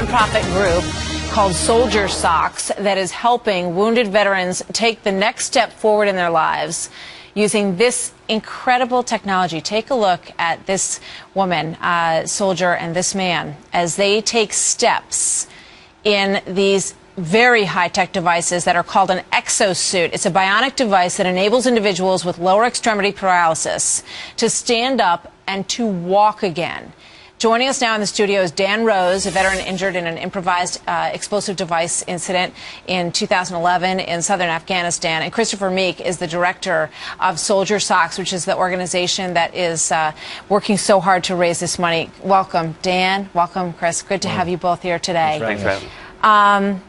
nonprofit group called Soldier Socks that is helping wounded veterans take the next step forward in their lives using this incredible technology. Take a look at this woman, soldier, and this man as they take steps in these very high-tech devices that are called an exosuit. It's a bionic device that enables individuals with lower extremity paralysis to stand up and to walk again. Joining us now in the studio is Dan Rose, a veteran injured in an improvised explosive device incident in 2011 in southern Afghanistan. And Christopher Meek is the director of Soldier Socks, which is the organization that is working so hard to raise this money. Welcome, Dan. Welcome, Chris. Good to have you both here today. Thanks for having me.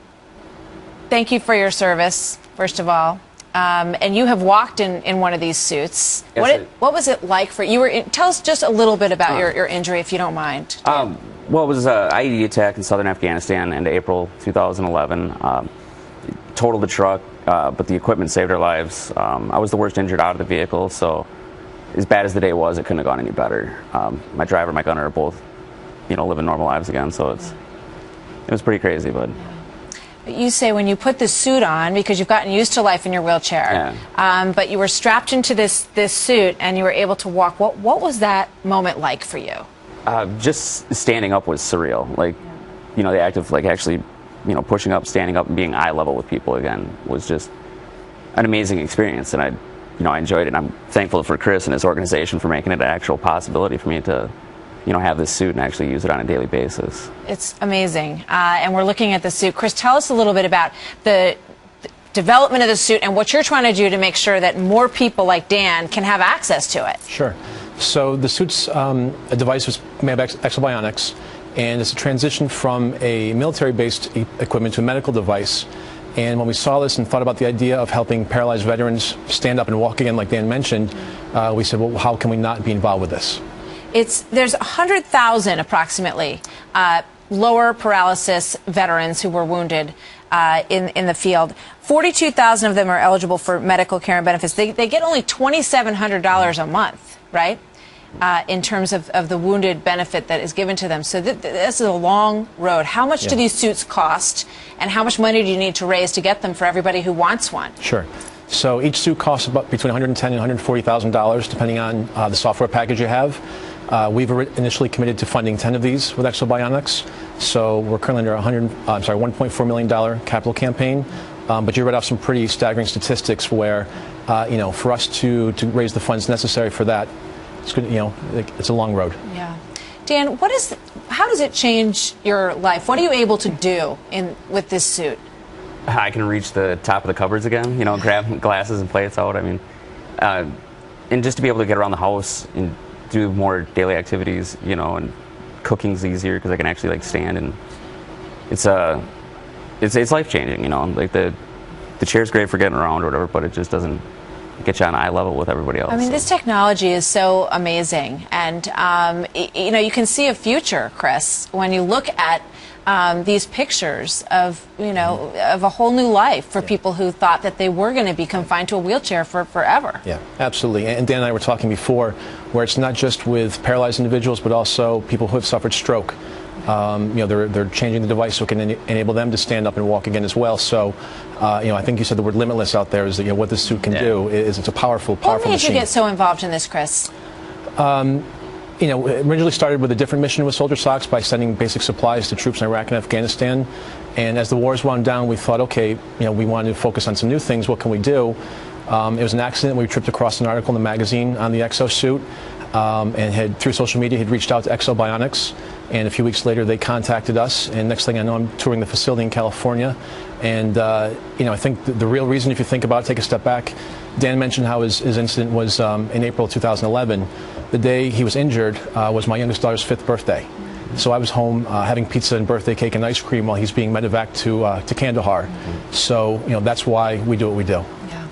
Thank you for your service, first of all. And you have walked in one of these suits. Yes, What was it like for you? Tell us just a little bit about your injury, if you don't mind. Well, it was an IED attack in southern Afghanistan in April 2011. Totaled the truck, but the equipment saved our lives. I was the worst injured out of the vehicle, so as bad as the day was, it couldn't have gone any better. My driver and my gunner are both, living normal lives again, so it was pretty crazy, but. But you say when you put the suit on, because you've gotten used to life in your wheelchair, but you were strapped into this suit and you were able to walk. What was that moment like for you? Just standing up was surreal. Like, the act of actually, pushing up, standing up, and being eye level with people again was just an amazing experience, and I enjoyed it. And I'm thankful for Chris and his organization for making it an actual possibility for me to have this suit and actually use it on a daily basis. It's amazing. And we're looking at the suit. Chris, tell us a little bit about the development of the suit and what you're trying to do to make sure that more people like Dan can have access to it. Sure. So the suit's a device was made by Exobionics, and it's a transition from a military-based equipment to a medical device. And when we saw this and thought about the idea of helping paralyzed veterans stand up and walk again, like Dan mentioned, we said, well, how can we not be involved with this? There's 100,000 approximately lower paralysis veterans who were wounded in the field. 42,000 of them are eligible for medical care and benefits. They get only $2,700 a month, right? In terms of the wounded benefit that is given to them. So this is a long road. How much do these suits cost, and how much money do you need to raise to get them for everybody who wants one? Sure. So each suit costs about between $110,000 and $140,000, depending on the software package you have. We've initially committed to funding 10 of these with Exobionics. So we're currently under $1.4 million capital campaign. But you read off some pretty staggering statistics where, for us to raise the funds necessary for that, it's good, it's a long road. Yeah. Dan, how does it change your life? What are you able to do with this suit? I can reach the top of the cupboards again, grab glasses and plates out. I mean, and just to be able to get around the house and do more daily activities, and cooking's easier because I can actually stand, and it's life changing, Like the chair's great for getting around or whatever, but it just doesn't get you on eye level with everybody else. I mean, this technology is so amazing, and you can see a future, Chris, when you look at these pictures of of a whole new life for people who thought that they were going to be confined to a wheelchair for forever. Yeah, absolutely. And Dan and I were talking before, where it's not just with paralyzed individuals, but also people who have suffered stroke. They're changing the device so it can enable them to stand up and walk again as well. So, I think you said the word limitless out there is that what this suit can do is it's a powerful machine. What made you get so involved in this, Chris? It originally started with a different mission with Soldier Socks by sending basic supplies to troops in Iraq and Afghanistan. And as the wars wound down, we thought, okay, we wanted to focus on some new things. What can we do? It was an accident. We tripped across an article in the magazine on the exosuit, and through social media, had reached out to Exobionics. And a few weeks later, they contacted us. And next thing I know, I'm touring the facility in California. And, I think the real reason, if you think about it, take a step back, Dan mentioned how his incident was in April 2011. The day he was injured was my youngest daughter's 5th birthday. So I was home having pizza and birthday cake and ice cream while he's being medevaced to Kandahar. So, that's why we do what we do. Yeah.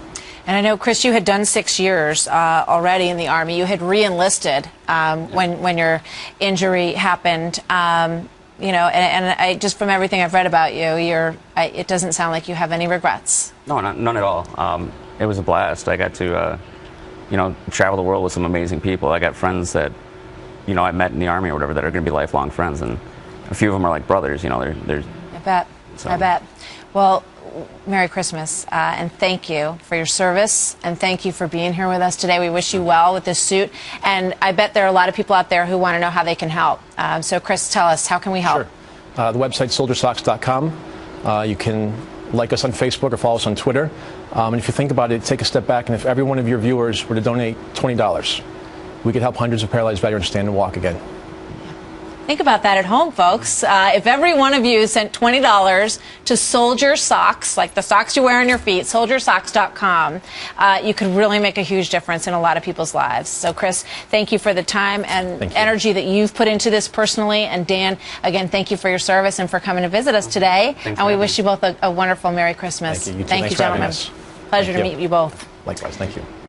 And I know, Chris, you had done 6 years already in the Army. You had re-enlisted when your injury happened. And I just from everything I've read about you, it doesn't sound like you have any regrets. No, none at all. It was a blast. I got to, travel the world with some amazing people. I got friends that, I met in the Army or whatever that are going to be lifelong friends, and a few of them are like brothers. You know, they're. I bet. So. I bet. Well, Merry Christmas, and thank you for your service, and thank you for being here with us today. We wish you well with this suit, and I bet there are a lot of people out there who want to know how they can help. So, Chris, tell us, how can we help? Sure. The website, soldiersocks.com. You can like us on Facebook or follow us on Twitter. And if you think about it, take a step back, and if every one of your viewers were to donate $20, we could help hundreds of paralyzed veterans stand and walk again. Think about that at home, folks. If every one of you sent $20 to Soldier Socks, like the socks you wear on your feet, soldiersocks.com, you could really make a huge difference in a lot of people's lives. So, Chris, thank you for the time and energy that you've put into this personally. And Dan, again, thank you for your service and for coming to visit us today. Thanks, and we wish you both a wonderful Merry Christmas. Thank you. Thank you, gentlemen. Pleasure to meet you both. Likewise. Thank you.